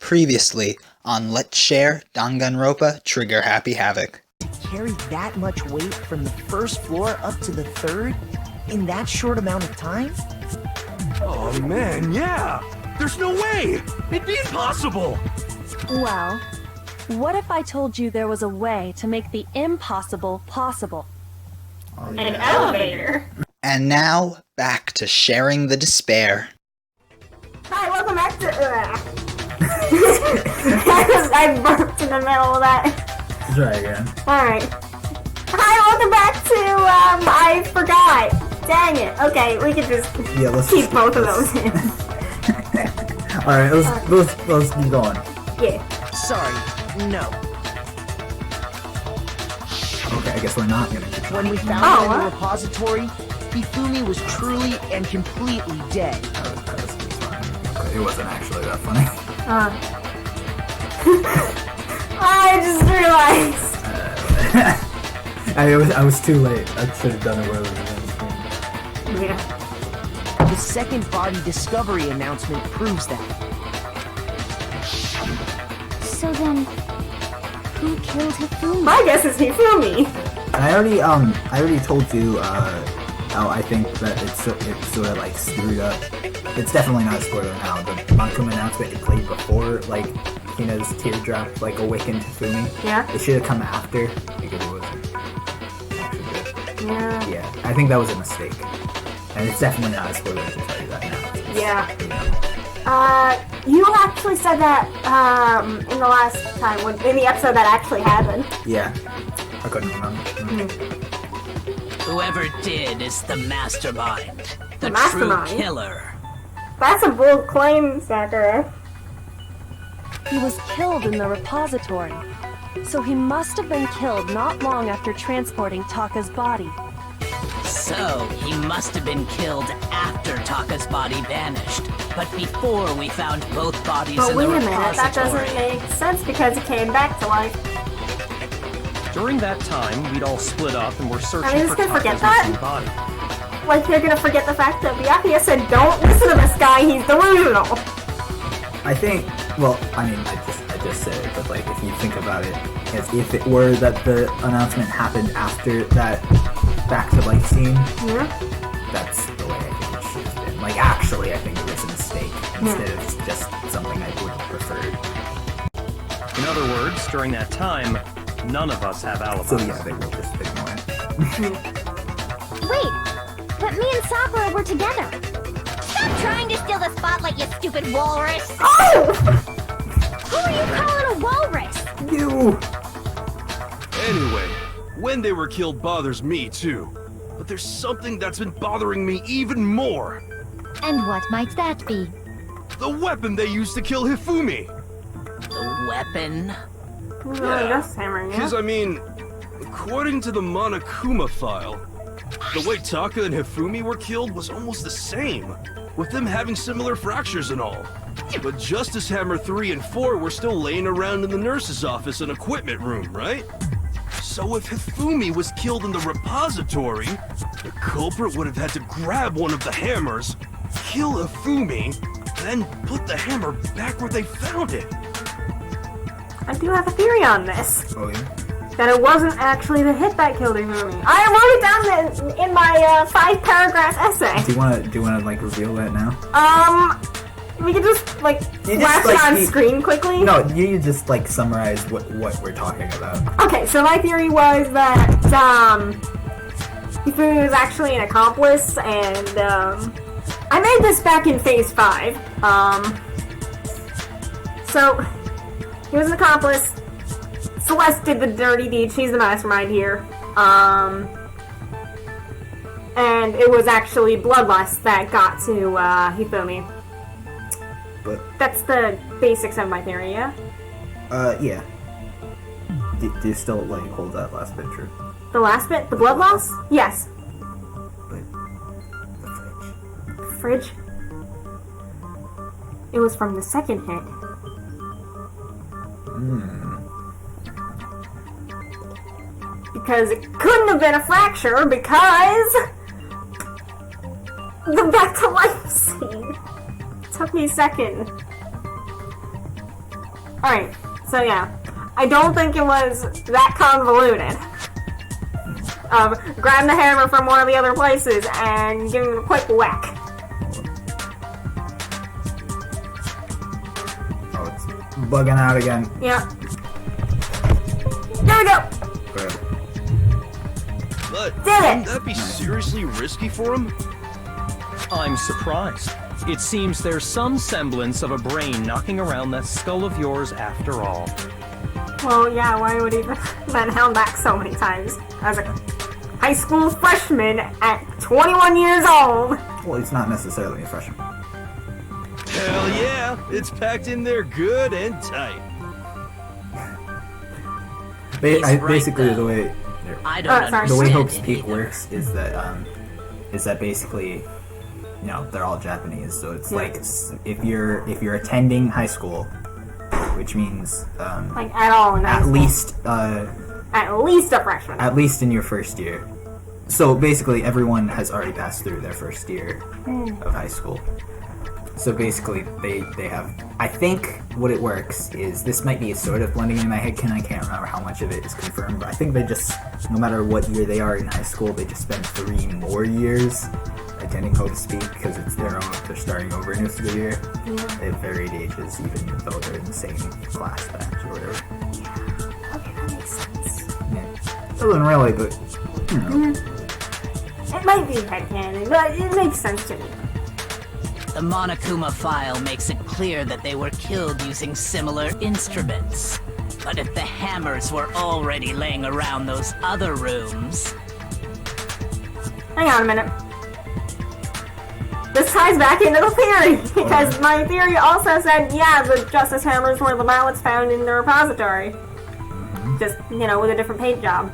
Previously on Let's Share Danganronpa Trigger Happy Havoc. To carry that much weight from the first floor up to the third in that short amount of time? Oh man, yeah! There's no way! It'd be impossible! Well, what if I told you there was a way to make the impossible possible? An elevator. And now, back to sharing the despair. Hi, welcome back to... I burped in the middle of that. Try again. Alright. Hi, welcome back to, I forgot. Dang it. Okay, we can just keep both of those in. Alright, let's keep going. Yeah. Sorry, no. Okay, I guess we're not gonna keep going. When we found him in the repository, Hifumi was truly and completely dead. That was fine. It wasn't actually that funny. I just realized. I was too late. I should have done it while we were on Yeah. The second body discovery announcement proves that. So then, who killed Hifumi? My guess is Hifumi. I already told you how I think that it's sort of like screwed up. It's definitely not a spoiler now. The Monkuma announcement it played before like Hina's teardrop like awakened Hifumi. Yeah. It should have come after because it wasn't actually good. Yeah. Yeah, I think that was a mistake. And it's definitely not a spoiler to tell you that now. Yeah. You actually said that in the last time, in the episode that actually happened. Yeah. I couldn't remember. Whoever did is the mastermind. The mastermind? true killer. That's a bold claim, Sakura. He was killed in the repository, so he must have been killed not long after transporting Taka's body. So, he must have been killed after Taka's body vanished, but before we found both bodies But in wait the a repository. minute, that doesn't make sense because he came back to life. During that time, we'd all split up and were searching Are we just for gonna forget Taka's that? missing body. Like they're gonna forget the fact that Byakuya said, "Don't listen to this guy. He's delusional." I think, well, I mean, I just said it, but like, if you think about it, as if it were that the announcement happened after that back to life scene, that's the way I think it should have been. Like, actually, I think it was a mistake instead of just something I would have preferred. In other words, during that time, none of us have alibis. So yeah, they will just ignore it. Wait, but me and Sakura were together. Stop trying to steal the spotlight, you stupid walrus! Oh! Who are you calling a walrus? You! Anyway, when they were killed bothers me too. But there's something that's been bothering me even more. And what might that be? The weapon they used to kill Hifumi. The weapon? That's hammer, yeah. Because, I mean, according to the Monokuma file, the way Taka and Hifumi were killed was almost the same, with them having similar fractures and all. But Justice Hammer 3 and 4 were still laying around in the nurse's office and equipment room, right? So if Hifumi was killed in the repository, the culprit would have had to grab one of the hammers, kill Hifumi, then put the hammer back where they found it. I do have a theory on this. Oh yeah? That it wasn't actually the hit that killed Hifumi. I wrote it down in my 5-paragraph essay. Do you wanna like reveal that now? We could just flash it on screen quickly. No, you just like summarize what we're talking about. Okay, so my theory was that Hifumi was actually an accomplice, and I made this back in Phase 5. So he was an accomplice. Celeste did the dirty deed. She's the mastermind here. And it was actually Bloodlust that got to Hifumi. But That's the basics of my theory, yeah? yeah. Do you still like hold that last bit true? The last bit? The blood loss? Yes. But the Fridge? fridge. It was from the second hit. Because it couldn't have been a fracture because the back to life scene took me a second. Alright, so yeah. I don't think it was that convoluted. Grab the hammer from one of the other places and give him a quick whack. Oh, it's bugging out again. Yeah. There we go! Good. But Did it! wouldn't that be seriously risky for him? I'm surprised. It seems there's some semblance of a brain knocking around that skull of yours after all. Well, yeah, why would he been held back so many times? As a high school freshman at 21 years old! Well, he's not necessarily a freshman. Hell yeah! It's packed in there good and tight. Basically, the way I don't sorry. understand the way Hope's it Peak either. works is that basically, you know, they're all Japanese. So it's like if you're attending high school, which means Like, at all in high at school. least At least a freshman. at least in your first year. So basically, everyone has already passed through their first year of high school. So basically, they have. I think what it works is this might be sort of blending in my head. I can't remember how much of it is confirmed, but I think they just, no matter what year they are in high school, they just spend 3 more years attending Hope's Peak because it's their own. They're starting over in a school year at varied ages, even though they're in the same class batch or whatever. Okay, that makes sense. Yeah. Doesn't really, but you know. It might be headcanon, but it makes sense to me. The Monokuma file makes it clear that they were killed using similar instruments. But if the hammers were already laying around those other rooms... Hang on a minute. This ties back into the theory, because my theory also said, yeah, the Justice Hammers were the mallets found in the repository. Just, you know, with a different paint job.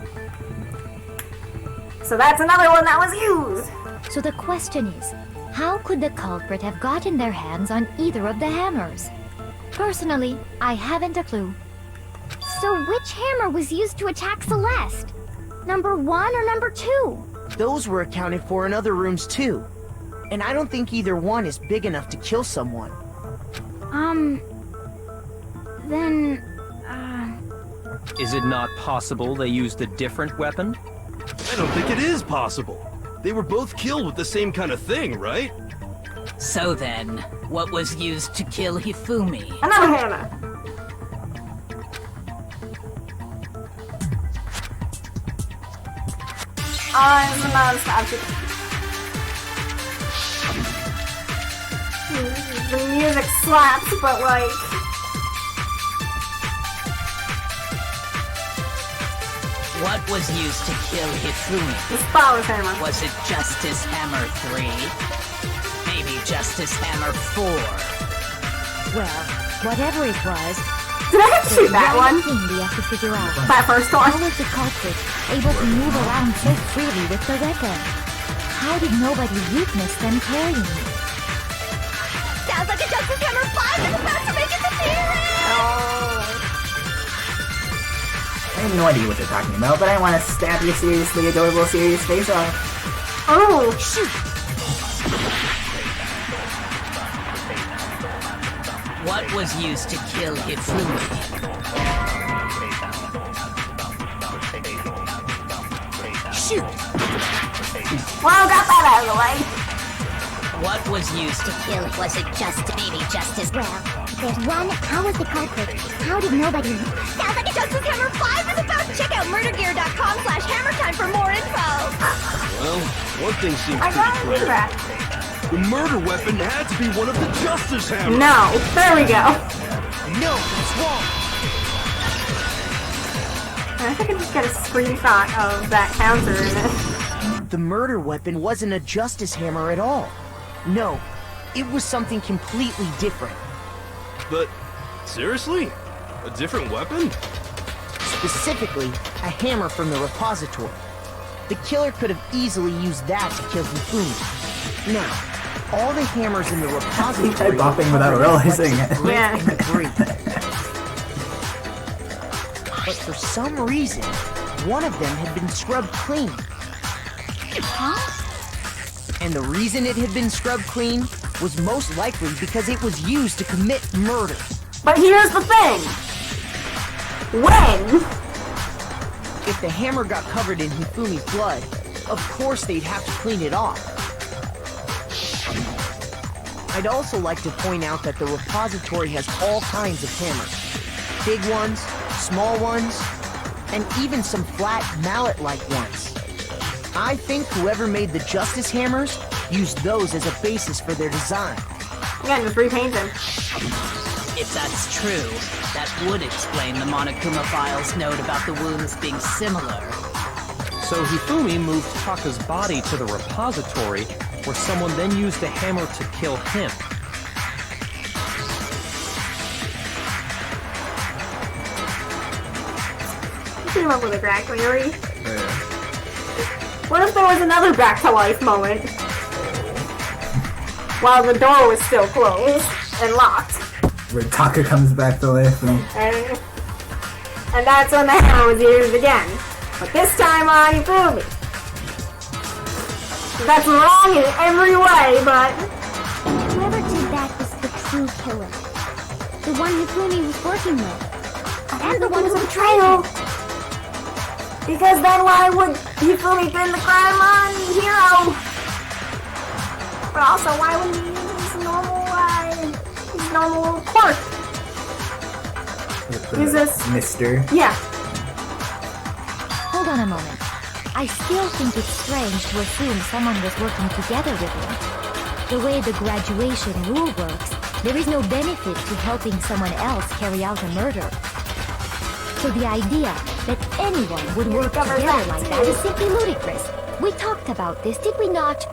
So that's another one that was used! So the question is, how could the culprit have gotten their hands on either of the hammers? Personally, I haven't a clue. So which hammer was used to attack Celeste? Number 1 or number 2? Those were accounted for in other rooms too. And I don't think either one is big enough to kill someone. Then... Is it not possible they used a different weapon? I don't think it is possible. They were both killed with the same kind of thing, right? So then, what was used to kill Hifumi? Another hammer! I'm not stopping. The music slaps, but like... What was used to kill Hifumi? The Spotless Hammer. Was it Justice Hammer 3? Maybe Justice Hammer 4? Well, whatever it was, Did I have to shoot that one one? thing we have to figure out. That first one? How was the culprit able to move around so freely with the weapon? How did nobody witness them carrying it? Sounds like a Justice Hammer 5 is about to make its appearance! I have no idea what you're talking about, but I want to stab your seriously adorable serious face off. Oh, shoot! What was used to kill Hifumi? Shoot! Well, got that out of the way. What was used to kill? Was it just maybe Justice? Well, there's one. How was the culprit? How did nobody? Sounds like a Justice Hammer 5 is about to check out murdergear.com/hammertime for more info. Well, one thing seems I pretty gotta do clear. that. The murder weapon had to be one of the Justice Hammers! No, there we go. No, that's wrong. I think I can just get a screenshot of that counter in it. The murder weapon wasn't a Justice Hammer at all. No, it was something completely different. But, seriously? A different weapon? Specifically, a hammer from the repository. The killer could have easily used that to kill Hifumi. Now, all the hammers in the repository Keep bopping without realizing it. Yeah. and debris. But for some reason, one of them had been scrubbed clean. And the reason it had been scrubbed clean was most likely because it was used to commit murder. But here's the thing. When? If the hammer got covered in Hifumi's blood, of course they'd have to clean it off. I'd also like to point out that the repository has all kinds of hammers. Big ones, small ones, and even some flat mallet-like ones. I think whoever made the Justice Hammers used those as a basis for their design. Yeah, just repaint them. If that's true, that would explain the Monokuma file's note about the wounds being similar. So Hifumi moved Taka's body to the repository, where someone then used a hammer to kill him. You came up with a crack theory. What if there was another back to life moment? While the door was still closed and locked. Where Taka comes back to life And that's when the hammer was used again. But this time on Hifumi. That's wrong in every way, but... Whoever did that was the true killer. The one Hifumi was working with. And the one who betrayed him. Because then why would Hifumi pin the crime on Hiro? But also, why wouldn't he use his normal quirk? Use this... Mister. Yeah. Hold on a moment. I still think it's strange to assume someone was working together with him. The way the graduation rule works, there is no benefit to helping someone else carry out a murder. So the idea that anyone would work together like that is simply ludicrous. We talked about this, did we not?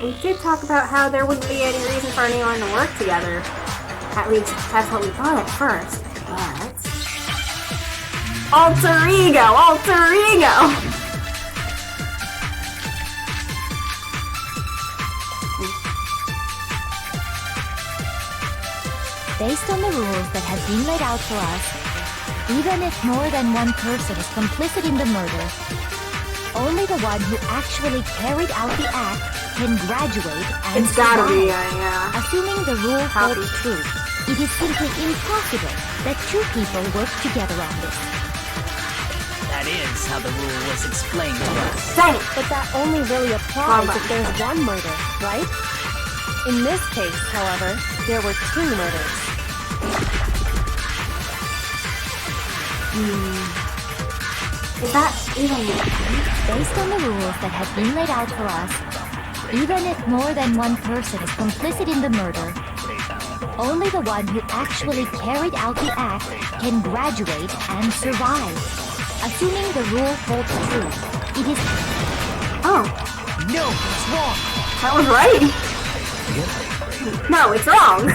We did talk about how there wouldn't be any reason for anyone to work together. At least, that's what we thought at first. But... Alter ego! Alter ego! Based on the rules that have been laid out for us, even if more than one person is complicit in the murder, only the one who actually carried out the act can graduate and It's gotta be, survive. Assuming the rule holds true, it is simply impossible that two people work together on this. That is how the rule was explained to us. Dang it! But that only really applies if there's one murder, right? In this case, however, there were two murders. Is that even... Based on the rules that have been laid out for us, even if more than one person is complicit in the murder, only the one who actually carried out the act can graduate and survive. Assuming the rule holds true, it is... Oh. No, it's wrong. That was right. No, it's wrong.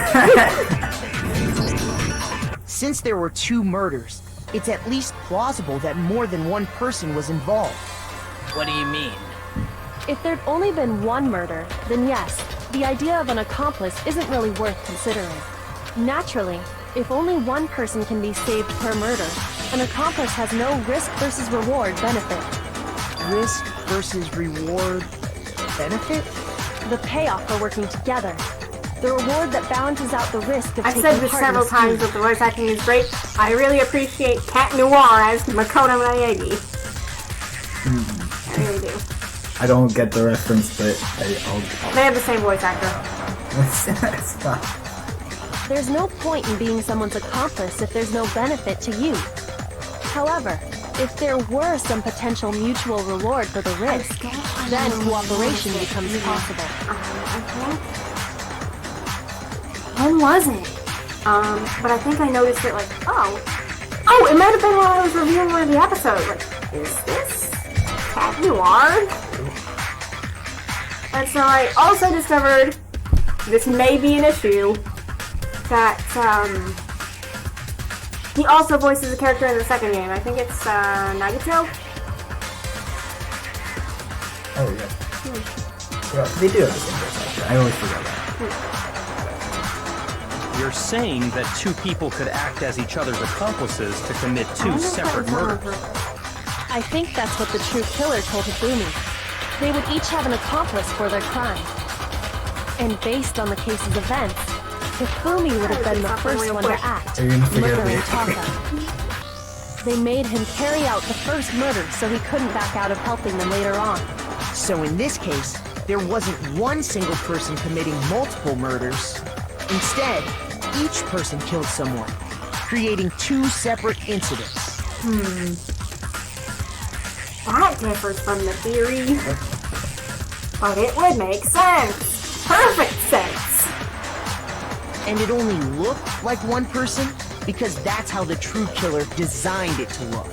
Since there were two murders, it's at least plausible that more than one person was involved. What do you mean? If there'd only been one murder, then yes, the idea of an accomplice isn't really worth considering. Naturally, if only one person can be saved per murder, an accomplice has no risk versus reward benefit. Risk versus reward benefit? The payoff for working together. The reward that balances out the risk of I've taking said this part in several the scheme. times that the voice acting is great. I really appreciate Cat Noir as Makoto Naegi. I really do. I don't get the reference, but I'll They have the same voice actor. it's not. There's no point in being someone's accomplice if there's no benefit to you. However, if there were some potential mutual reward for the risk, then cooperation becomes possible. When was it? But I think I noticed it like, oh, it might have been when I was reviewing one of the episodes. Like, is this Cat Noir? And so I also discovered, this may be an issue, that, he also voices a character in the second game. I think it's, Nagito? Oh, yeah. Yeah, they do have the same voice actor. I always forget that. You're saying that two people could act as each other's accomplices to commit two separate murders. I think that's what the true killer told Hifumi. They would each have an accomplice for their crime. And based on the case's events, Hifumi would have been the first one to act, Are you gonna figure murdering it out? Taka. They made him carry out the first murder so he couldn't back out of helping them later on. So in this case, there wasn't one single person committing multiple murders. Instead, each person killed someone, creating two separate incidents. That differs from the theory. But it would make sense. Perfect sense. And it only looked like one person because that's how the true killer designed it to look.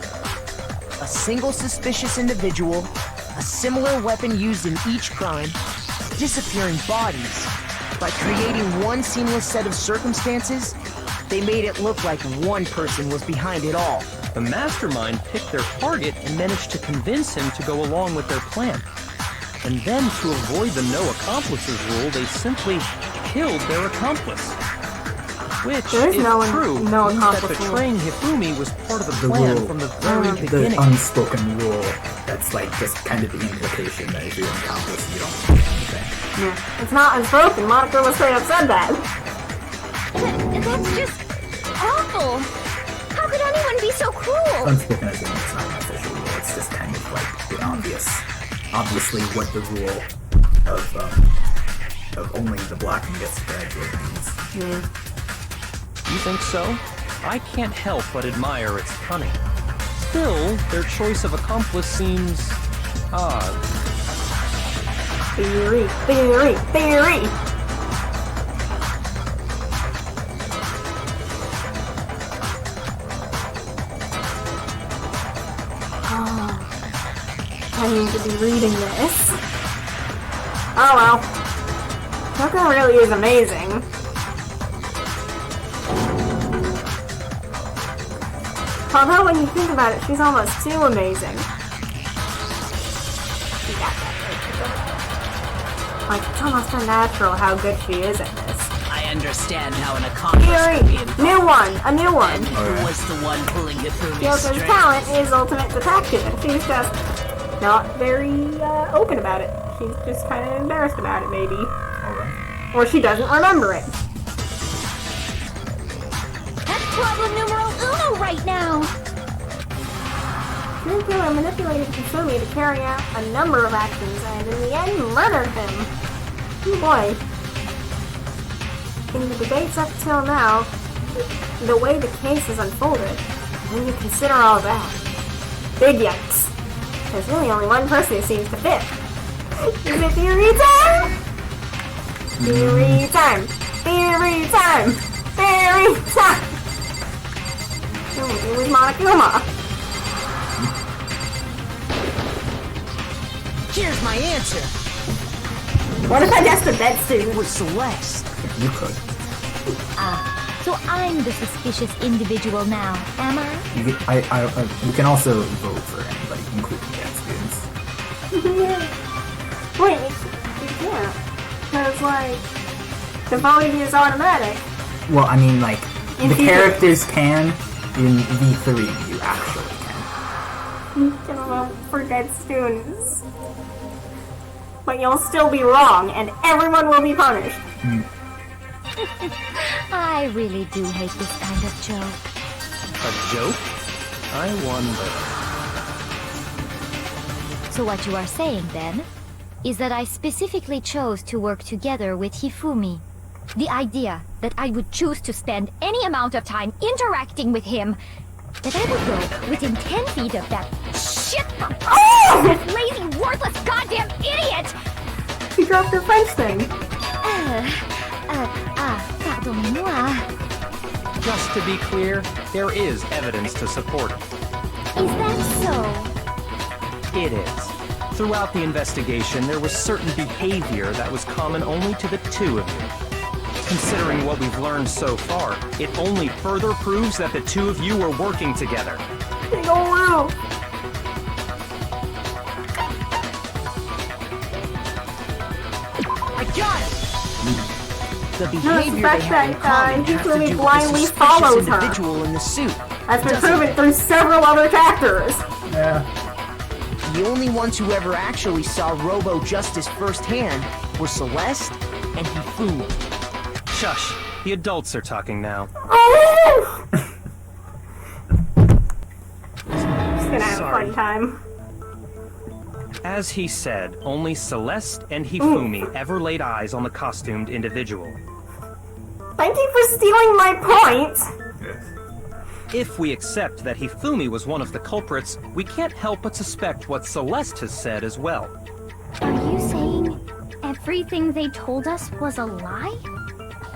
A single suspicious individual, a similar weapon used in each crime, disappearing bodies. By creating one seamless set of circumstances, they made it look like one person was behind it all. The mastermind picked their target and managed to convince him to go along with their plan. And then, to avoid the no accomplices rule, they simply killed their accomplice. Which, There is if no true, no means that accomplice rule. betraying Hifumi was part of the The plan rule. from the very The beginning. unspoken rule that's like just kind of the implication that if you're an accomplice, you don't do anything. Yeah. It's not unspoken. Monokuma straight up said that. That's just awful. How could anyone be so cruel? Unspoken as in it's not an official rule, it's just kind of like the obviously what the rule of only the black one gets spread means. You think so? I can't help but admire its cunning. Still, their choice of accomplice seems odd. Theory. Oh, I need to be reading this. Oh well. Taka really is amazing. Although when you think about it, she's almost too amazing. She got that right. Like, it's almost unnatural how good she is at this. I understand how an accomplice Theory! could be involved. New one! A new one! Who was the one pulling Hifumi's Kyoko's strings? talent is ultimate detective, and she's just not very open about it. She's just kind of embarrassed about it, maybe. Alright. Or she doesn't remember it. That's problem numero uno right now. The killer manipulated Hifumi to carry out a number of actions and in the end murdered him. Oh boy. In the debates up till now, the way the case has unfolded, when you consider all that, big yikes. There's really only one person who seems to fit. Is it theory time? Theory time! Theory time! Theory time! It was Monokuma. Here's my answer. What if I guessed the bed It student? was Celeste. You could. So I'm the suspicious individual now, am I? You can also vote for anybody, including dead students. Wait, you can't. Because, like, the voting is automatic. Well, I mean, like, In the theory. characters can, in V3, you actually can. You can vote for dead students. But you'll still be wrong, and everyone will be punished. I really do hate this kind of joke. A joke? I wonder. So what you are saying, then, is that I specifically chose to work together with Hifumi. The idea that I would choose to spend any amount of time interacting with him, that I would go within 10 feet of that shit from that lazy, worthless, goddamn idiot! She dropped her French thing. Pardonnez-moi. Just to be clear, there is evidence to support it. Is that so? It is. Throughout the investigation, there was certain behavior that was common only to the two of you. Considering what we've learned so far, it only further proves that the two of you were working together. Big ol' Roo. I got it! The No, it's the behavior fact they have in that, common has to Hifumi do with the blindly suspicious follows her. individual in the suit. That's been Doesn't proven through several other chapters. Yeah. The only ones who ever actually saw Robo Justice firsthand were Celeste and Hifumi. Shush. The adults are talking now. Oh! Just gonna have a fun time. As he said, only Celeste and Hifumi ever laid eyes on the costumed individual. Thank you for stealing my point! If we accept that Hifumi was one of the culprits, we can't help but suspect what Celeste has said as well. Are you saying everything they told us was a lie?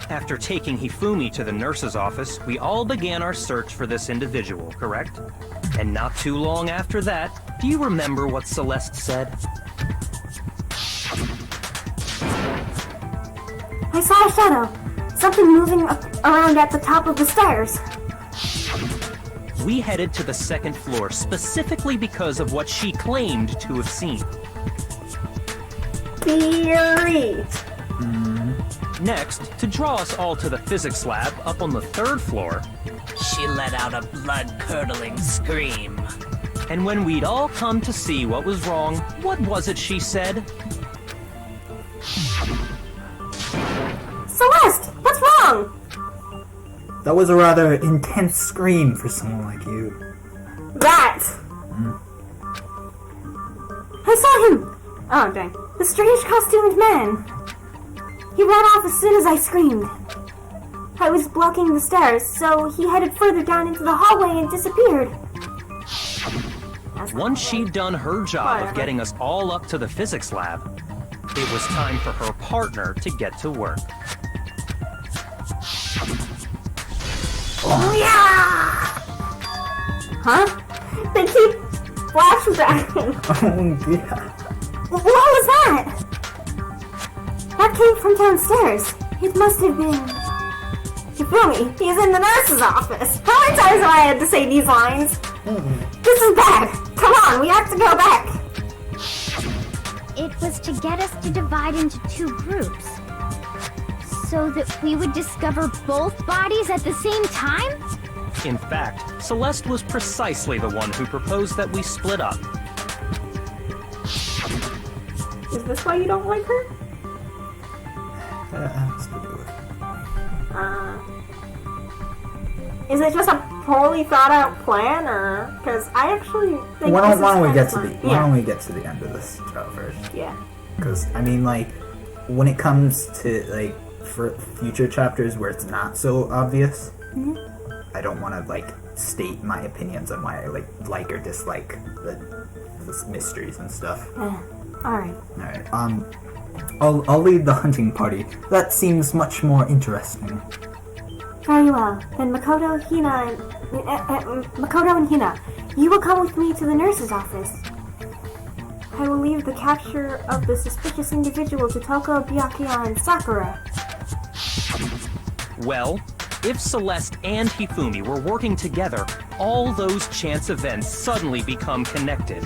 After taking Hifumi to the nurse's office, we all began our search for this individual, correct? And not too long after that, do you remember what Celeste said? I saw a shadow. Something moving around at the top of the stairs. We headed to the second floor specifically because of what she claimed to have seen. Theory. Next, to draw us all to the physics lab up on the third floor, She let out a blood-curdling scream. and when we'd all come to see what was wrong, what was it she said? Celeste, what's wrong? That was a rather intense scream for someone like you. That. I saw him. Oh, dang. The strange costumed man. He ran off as soon as I screamed. I was blocking the stairs, so he headed further down into the hallway and disappeared. Once she'd done her job of getting us all up to the physics lab, it was time for her partner to get to work. Oh, yeah! Huh? They keep flashbacking. Oh, yeah. What was that? That came from downstairs. It must have been... Hifumi, he's in the nurse's office. How many times have I had to say these lines? This is bad. Come on, we have to go back. It was to get us to divide into two groups. So that we would discover both bodies at the same time? In fact, Celeste was precisely the one who proposed that we split up. Is this why you don't like her? Is it just a poorly thought out plan, or because I actually think Why don't we get to fun. the Why don't we get to the end of this first? Yeah. Because I mean, like, when it comes to like for future chapters where it's not so obvious, I don't want to like state my opinions on why I like or dislike the mysteries and stuff. All right. I'll lead the hunting party. That seems much more interesting. Very well. Then Makoto, Hina, Makoto and Hina, you will come with me to the nurse's office. I will leave the capture of the suspicious individual to Toko, Byakuya, and Sakura. Well, if Celeste and Hifumi were working together, all those chance events suddenly become connected.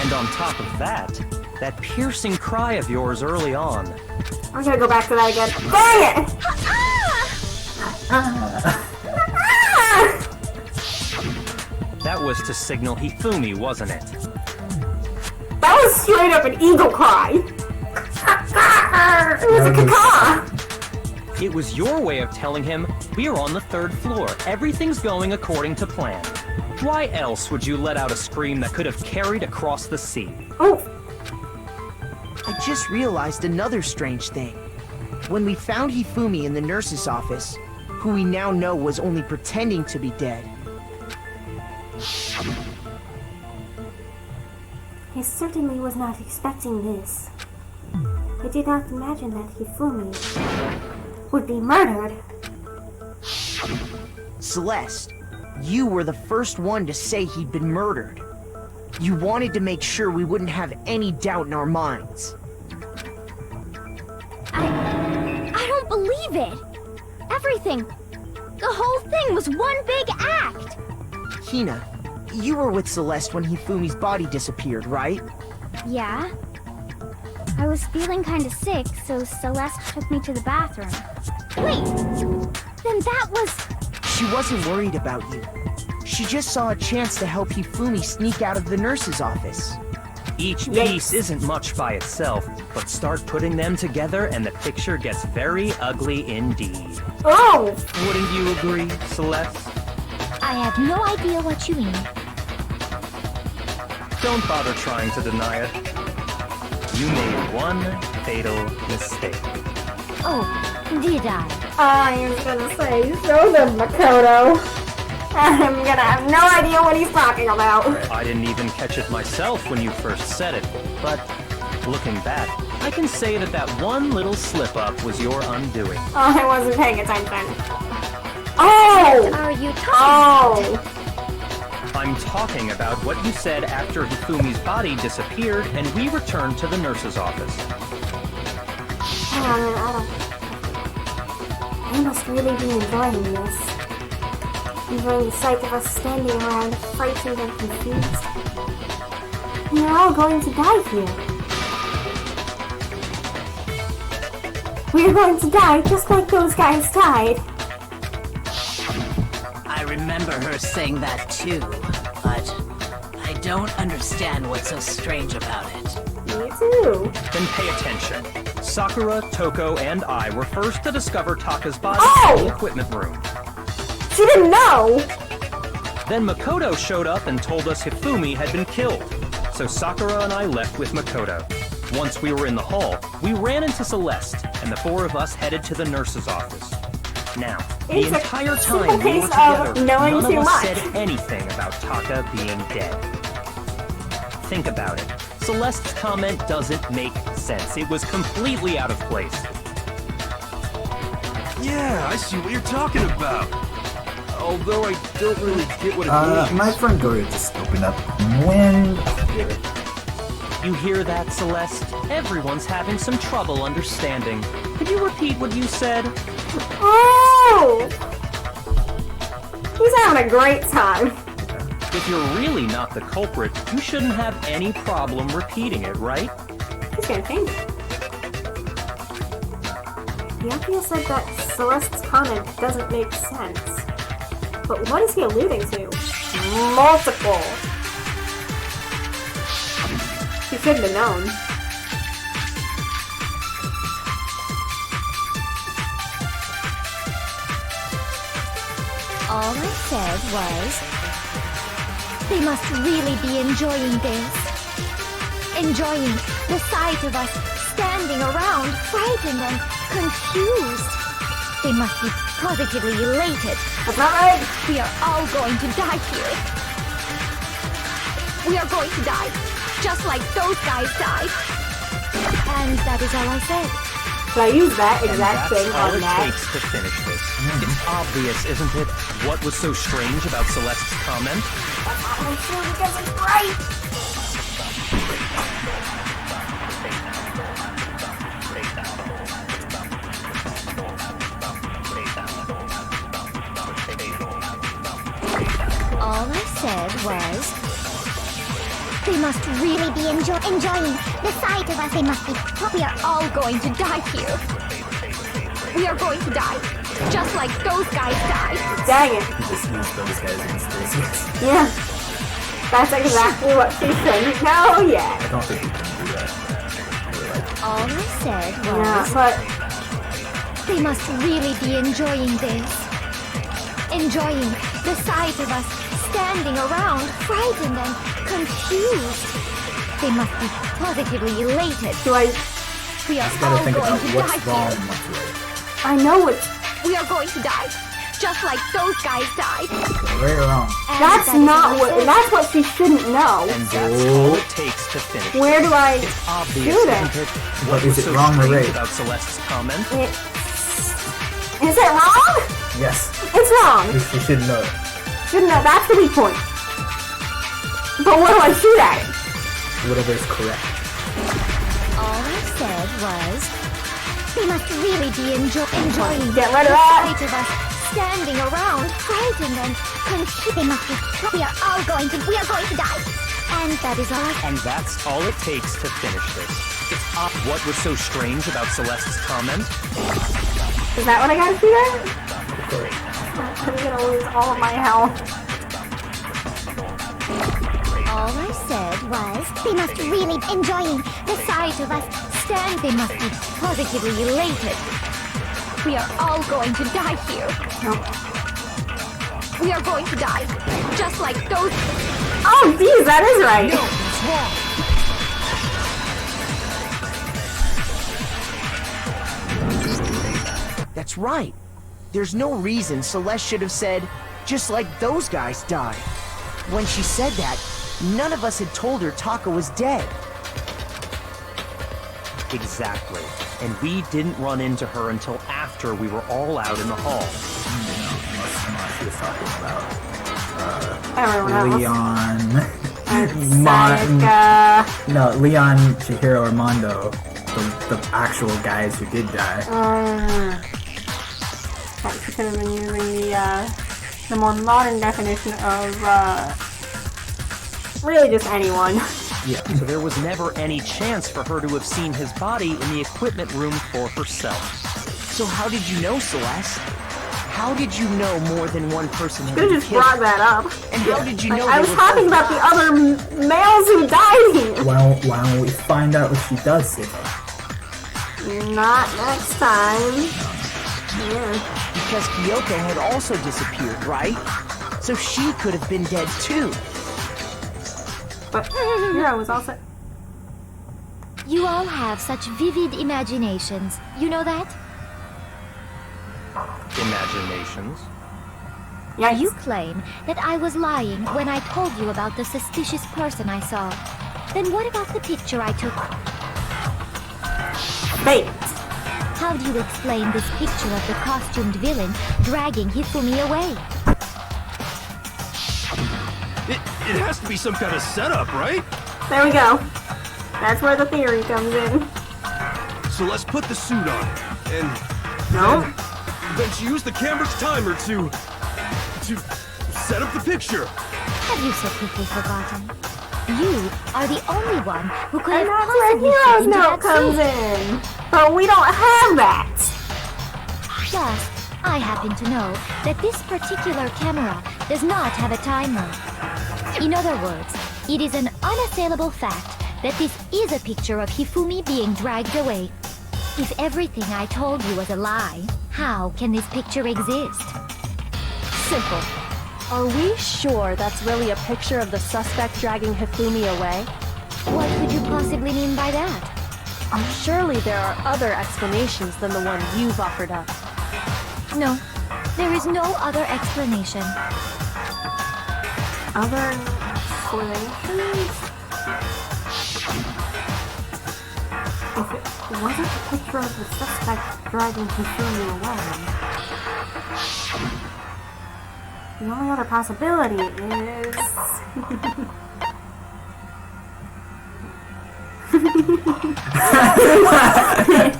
And on top of that, that piercing cry of yours early on. I'm gonna go back to that again. Dang it! That was to signal Hifumi, wasn't it? That was straight up an eagle cry. It was a caca. It was your way of telling him, we're on the third floor, everything's going according to plan. Why else would you let out a scream that could have carried across the sea? Oh! I just realized another strange thing. When we found Hifumi in the nurse's office, who we now know was only pretending to be dead. I certainly was not expecting this. I did not imagine that Hifumi would be murdered. Celeste, you were the first one to say he'd been murdered. You wanted to make sure we wouldn't have any doubt in our minds. I don't believe it! Everything! The whole thing was one big act! Hina, you were with Celeste when Hifumi's body disappeared, right? Yeah? I was feeling kinda sick, so Celeste took me to the bathroom. Wait! Then that was... She wasn't worried about you. She just saw a chance to help Hifumi sneak out of the nurse's office. Each piece isn't much by itself, But start putting them together and the picture gets very ugly indeed. Oh! Wouldn't you agree, Celeste? I have no idea what you mean. Don't bother trying to deny it. You made one fatal mistake. Oh, did I? I was gonna say, show them, Makoto. I'm gonna have no idea what he's talking about. I didn't even catch it myself when you first said it, but looking back, I can say that that one little slip-up was your undoing. Oh, I wasn't paying attention. Oh! Are you talking about? I'm talking about what you said after Hifumi's body disappeared and we returned to the nurse's office. I must really be enjoying this. Enjoying the sight of us standing around, frightened and confused. We're all going to die here. We're going to die just like those guys died. I remember her saying that too, but I don't understand what's so strange about it. Me too. Then pay attention. Sakura, Toko, and I were first to discover Taka's body in the equipment room. She didn't know! Then Makoto showed up and told us Hifumi had been killed. So Sakura and I left with Makoto. Once we were in the hall, we ran into Celeste, and the four of us headed to the nurse's office. Now, the It's a entire simple time we case were of together, knowing none of too us much. said anything about Taka being dead. Think about it. Celeste's comment doesn't make sense. It was completely out of place. Yeah, I see what you're talking about. Although I don't really get what it means. My front door just opened up. When? You hear that, Celeste? Everyone's having some trouble understanding. Could you repeat what you said? Oh! He's having a great time. If you're really not the culprit, you shouldn't have any problem repeating it, right? He's gonna change it. Yakuya said that Celeste's comment doesn't make sense. But what is he alluding to? Multiple. He shouldn't have known. All I said was, they must really be enjoying this. Enjoying the sight of us standing around, frightened and confused. They must be positively elated. That's not right. We are all going to die here. We are going to die, just like those guys died. And that is all I said. Should I use that And exact that's thing all on it that? takes to finish this. It's obvious, isn't it? What was so strange about Celeste's comment? I'm sure because it's right. All I said was, they must really be enjoying the sight of us. They must be. We are all going to die here. We are going to die, just like those guys died. Dang it. Just use those guys against those guys. Yeah. That's exactly what she shouldn't know yet. I don't think you can do that. All I said Yeah, was, but they must really be enjoying this. Enjoying the sight of us standing around, frightened and confused. They must be positively elated. do I... We are You gotta all think going about to what's die wrong here. and what's right. I know it's... We are going to die, just like those guys died. Right or wrong? And That's that is not all I what... said. That's what she shouldn't know. And that's all it takes to finish. Where do I It's obvious, shoot it? isn't it? But What is was it so wrong or strange right? about Celeste's comment? Is it wrong? Yes. It's wrong. You should know it. Shouldn't know. That's the weak point. But what do I shoot at? Whatever is correct. All I said was, they must really be enjoying Get rid of the that. sight of us standing around, frightened and confused. They must be. We are going to die. And that is all. And that's all it takes to finish this. It's what was so strange about Celeste's comment? Is that what I gotta shoot at? I'm gonna lose all of my health. All I said was, they must really enjoying the sight of us understand they must be positively elated. We are all going to die here. We are going to die, just like those... Oh, geez, that is right. No, that's wrong. That's right. There's no reason Celeste should have said, just like those guys died. When she said that, none of us had told her Taka was dead. Exactly. And we didn't run into her until after we were all out in the hall. Unless she was talking about Everyone else. Leon. Sayaka. No, Leon, Chihiro, Armando, the actual guys who did die. She could have been using the more modern definition of really just anyone. Yeah, so there was never any chance for her to have seen his body in the equipment room for herself. So how did you know, Celeste? How did you know more than one person had You been just killed? brought that up. And how did you know I they was were talking both about the alive? other males who died here. Why don't we find out what she does say? Not next time. Yeah. Because Kyoko had also disappeared, right? So she could have been dead too. But Hero was also... You all have such vivid imaginations. You know that? Imaginations. Yeah, You claim that I was lying when I told you about the suspicious person I saw. Then what about the picture I took? Fate. How do you explain this picture of the costumed villain dragging Hifumi away? It has to be some kind of setup, right? There we go. That's where the theory comes in. So let's put the suit on, and No? then she used the camera's timer to set up the picture. Have you so quickly forgotten? You are the only one who could And have that's where possibly fit Hero's into note that comes suit. in. But we don't have that. Plus, I happen to know that this particular camera does not have a timer. In other words, it is an unassailable fact that this is a picture of Hifumi being dragged away. If everything I told you was a lie, how can this picture exist? Simple. Are we sure that's really a picture of the suspect dragging Hifumi away? What could you possibly mean by that? Surely there are other explanations than the one you've offered up. No, there is no other explanation. Other explanations? If it wasn't a picture of the suspect dragging Hifumi away, the only other possibility is...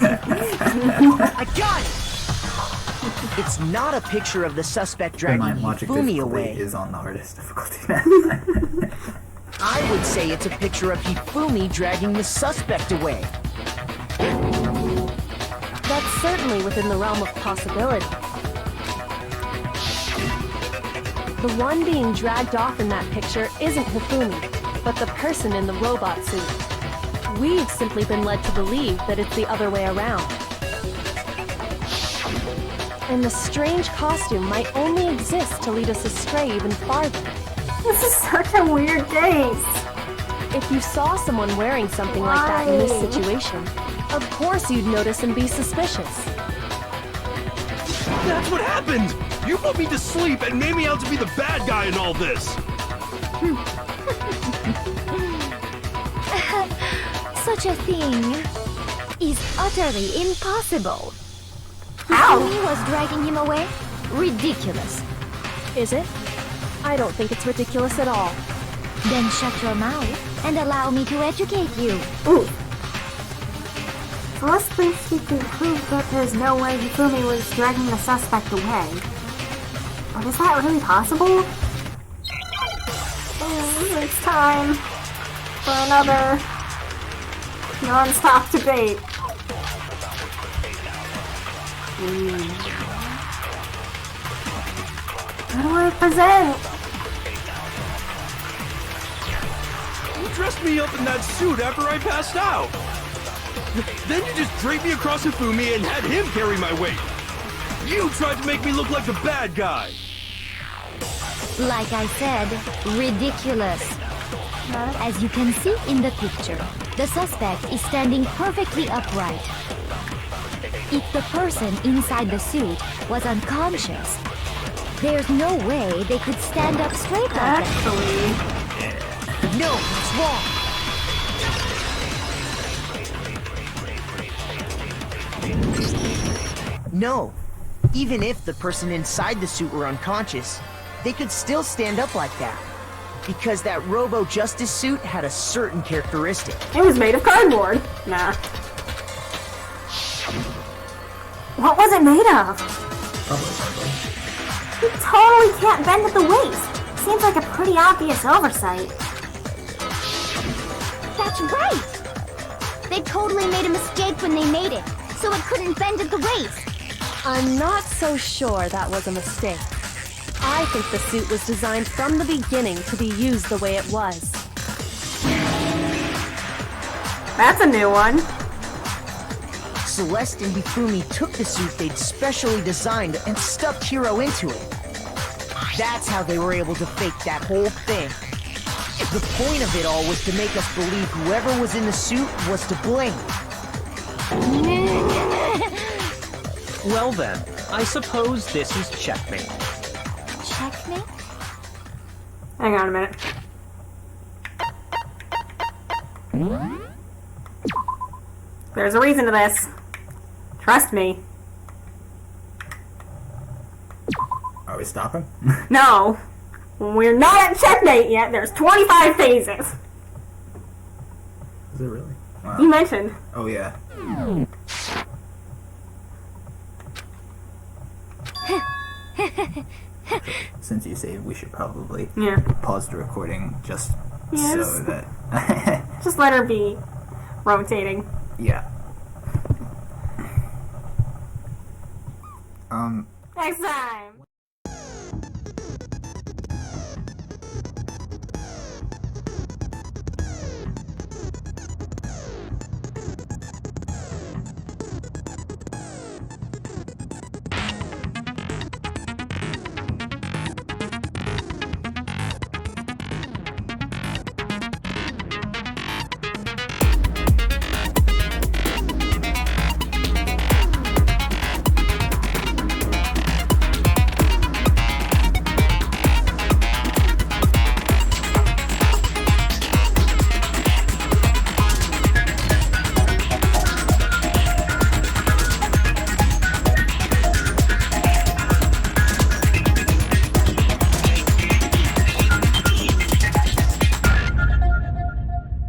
I got it! It's not a picture of the suspect dragging My logic Hifumi difficulty away. is on the hardest difficulty. I would say it's a picture of Hifumi dragging the suspect away. That's certainly within the realm of possibility. The one being dragged off in that picture isn't Hifumi, but the person in the robot suit. We've simply been led to believe that it's the other way around. And the strange costume might only exist to lead us astray even farther. This is such a weird case. If you saw someone wearing something like that in this Why? situation, of course you'd notice and be suspicious. That's what happened! You put me to sleep and made me out to be the bad guy in all this! Such a thing is utterly impossible. How? Hifumi was dragging him away? Ridiculous. Is it? I don't think it's ridiculous at all. Then shut your mouth and allow me to educate you. Ooh. Celeste thinks she can prove that there's no way Hifumi was dragging the suspect away. But is that really possible? It's time for another non-stop debate. How do I present? You dressed me up in that suit after I passed out! Then you just draped me across Hifumi and had him carry my weight. You tried to make me look like the bad guy. Like I said, ridiculous. As you can see in the picture, the suspect is standing perfectly upright. If the person inside the suit was unconscious, there's no way they could stand up straight like that. No, it's wrong. No. Even if the person inside the suit were unconscious, they could still stand up like that. Because that Robo-Justice suit had a certain characteristic. It was made of cardboard. Nah. What was it made of? Probably cardboard. It totally can't bend at the waist. Seems like a pretty obvious oversight. That's right! They totally made a mistake when they made it, so it couldn't bend at the waist. I'm not so sure that was a mistake. I think the suit was designed from the beginning to be used the way it was. That's a new one. Celeste and Hifumi took the suit they'd specially designed and stuffed Hiro into it. That's how they were able to fake that whole thing. The point of it all was to make us believe whoever was in the suit was to blame. Well then, I suppose this is checkmate. Checkmate? Hang on a minute. There's a reason to this. Trust me. Are we stopping? No. We're not at checkmate yet. There's 25 phases. Is it really? Wow. You mentioned. Oh yeah. Since you saved, we should probably pause the recording just so that... Just let her be rotating. Yeah. Next time.